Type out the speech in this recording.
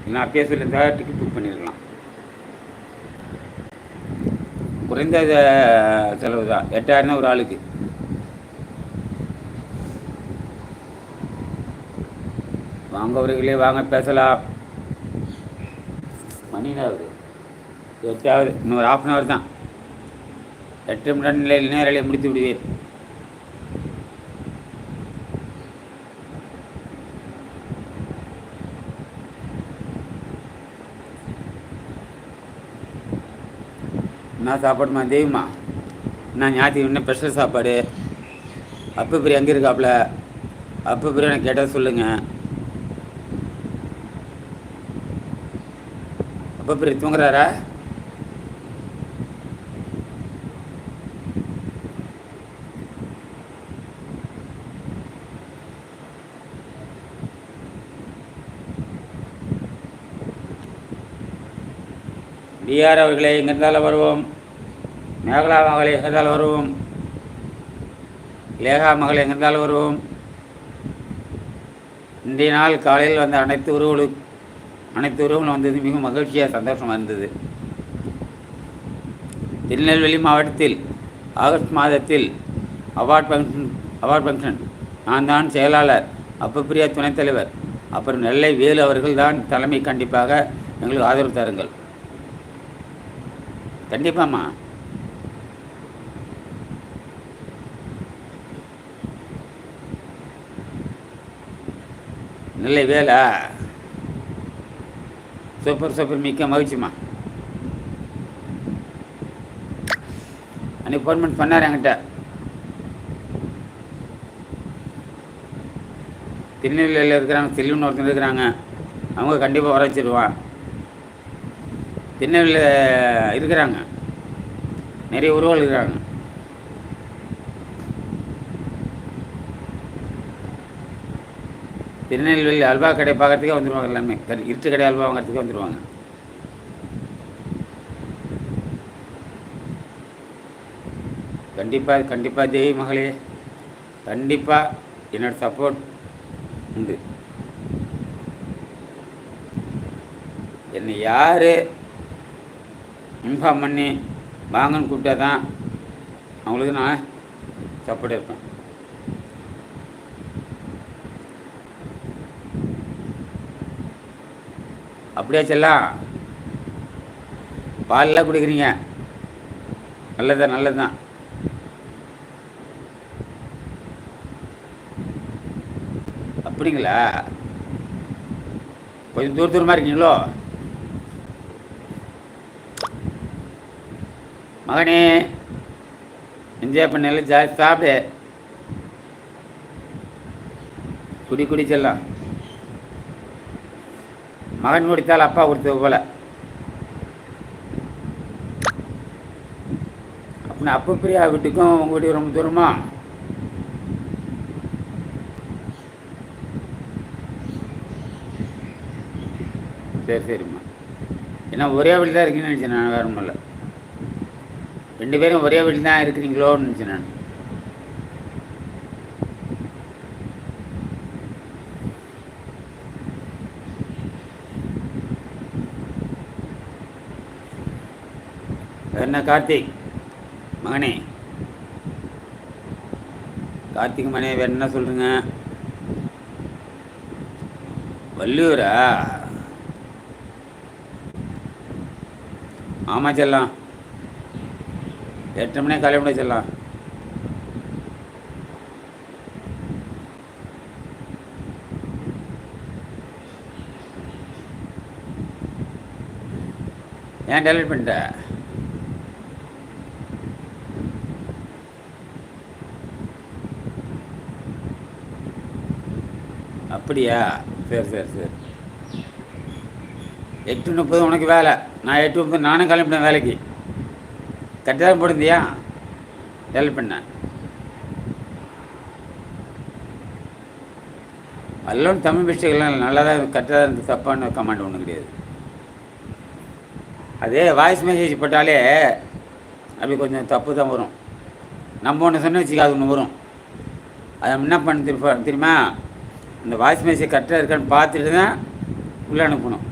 நான் அப்பயே சொல்லியிருந்தா டிக்கெட் புக் பண்ணியிருக்கலாம். குறைந்த செலவு தான், 8000 தான் ஒரு ஆளுக்கு. வாங்க அவர்களே, வாங்க பேசலாம். மணினாவது 8ஆவது, இன்னொரு 1/2 தான். 8 நிமிடம் நேரலை முடித்து விடுவேன். என்ன சாப்பாடுமா தெய்வமா? நான் ஞாயிற்று இன்னும் ஸ்பெஷல் சாப்பாடு. அப்போ பெரிய எங்கே இருக்காப்புல? அப்போ பெரிய எனக்கு கேட்டால் சொல்லுங்கள். அப்போ பெரிய தூங்குறாரா? டிஆர் அவர்களே, எங்கிருந்தாலும் வருவோம். மேகலா மகளே, எங்கிருந்தாலும் வருவோம். லேகா மகளே, எங்கிருந்தாலும் வருவோம். இன்றைய நாள் காலையில் வந்த அனைத்து உறவுகளும் வந்தது மிக மகிழ்ச்சியாக சந்தோஷமாக இருந்தது. திருநெல்வேலி மாவட்டத்தில் ஆகஸ்ட் மாதத்தில் அவார்ட் ஃபங்க்ஷன் நான் தான் செயலாளர், அப்போ பிரியா துணைத் தலைவர், அப்புறம் நெல்லை வேலு அவர்கள் தான் தலைமை. கண்டிப்பாக எங்களுக்கு ஆதரவு தாருங்கள். கண்டிப்பாம்மா. நெல்லை வேலா, சூப்பர், மிக்க மகிழ்ச்சிம்மா. அன்றைக்கி ஃபோன் பண்ணார் என்கிட்ட. திருநெல்வேலியில் இருக்கிறாங்க, செல்லுன்னு ஒருத்தர் இருக்கிறாங்க, அவங்க கண்டிப்பாக வர வச்சிருவான். திருநெல்வேலியில் இருக்கிறாங்க, நிறைய உறவுகள் இருக்கிறாங்க. திருநெல்வேலி அல்வா கடை பார்க்கறதுக்கே வந்துடுவாங்க. எல்லாமே இருட்டு கடை அல்வா வாங்கிறதுக்கே வந்துடுவாங்க. கண்டிப்பாக தேவி மகளே, கண்டிப்பாக என்னோடய சப்போர்ட் உண்டு. என்னை யார் இன்ஃபார்ம் பண்ணி வாங்கன்னு கூப்பிட்டா தான் அவங்களுக்கு நான் சப்போர்ட் இருப்பேன். அப்படியே செல்லாம். பாலெல்லாம் குடிக்கிறீங்க, நல்லது தான். அப்படிங்களா? கொஞ்சம் தூரமாக இருக்கீங்களோ? மகனே, என்ஜாய் பண்ணல, ஜாஸ்தி சாப்பிடு, குடி செல்லாம். மகன் முடித்தால் அப்பா கொடுத்தது போல. அப்படின்னா அப்போ பிரியா வீட்டுக்கும் உங்கள் வீட்டுக்கு ரொம்ப தூரமா? சரிம்மா. ஏன்னா ஒரே வீட்டில் தான் இருக்கீங்கன்னு நினச்சேன் நான், வேறு ஒன்றும் இல்லை. 2 பேரும் ஒரே வீட்டில் தான் இருக்கிறீங்களோன்னு நினச்சேன் நான். என்ன கார்த்திக் மகனே, கார்த்திக் மகனே, வேறு என்ன சொல்லுங்க? வள்ளியூரா? ஆமாம் செல்லாம், 8 மணி காலை முடிய செல்லாம். ஏன் டெலிட் பண்ணிட்ட? அப்படியா? சரி. 8:30 உனக்கு வேலை, நான் 8:30 நானும் கிளம்பிட்டேன் வேலைக்கு. கரெக்டாக போடுந்தியா? டெலிட் பண்ணேன். எல்லாம் தமிழ் மிஸ்டேக்லாம் நல்லா தான், கரெக்டாக தான் இருந்து, தப்பான கமாண்ட் ஒன்றும் கிடையாது. அதே வாய்ஸ் மெசேஜ் போட்டாலே அப்படி கொஞ்சம் தப்பு தான் வரும். நம்ம ஒன்று சொன்ன வச்சுக்க, அது ஒன்று வரும். அதை என்ன பண்ண தெரியுமா? அந்த வாய்ஸ் மெசேஜ் கரெக்டாக இருக்கான்னு பார்த்துட்டு தான் உள்ளே அனுப்பணும்.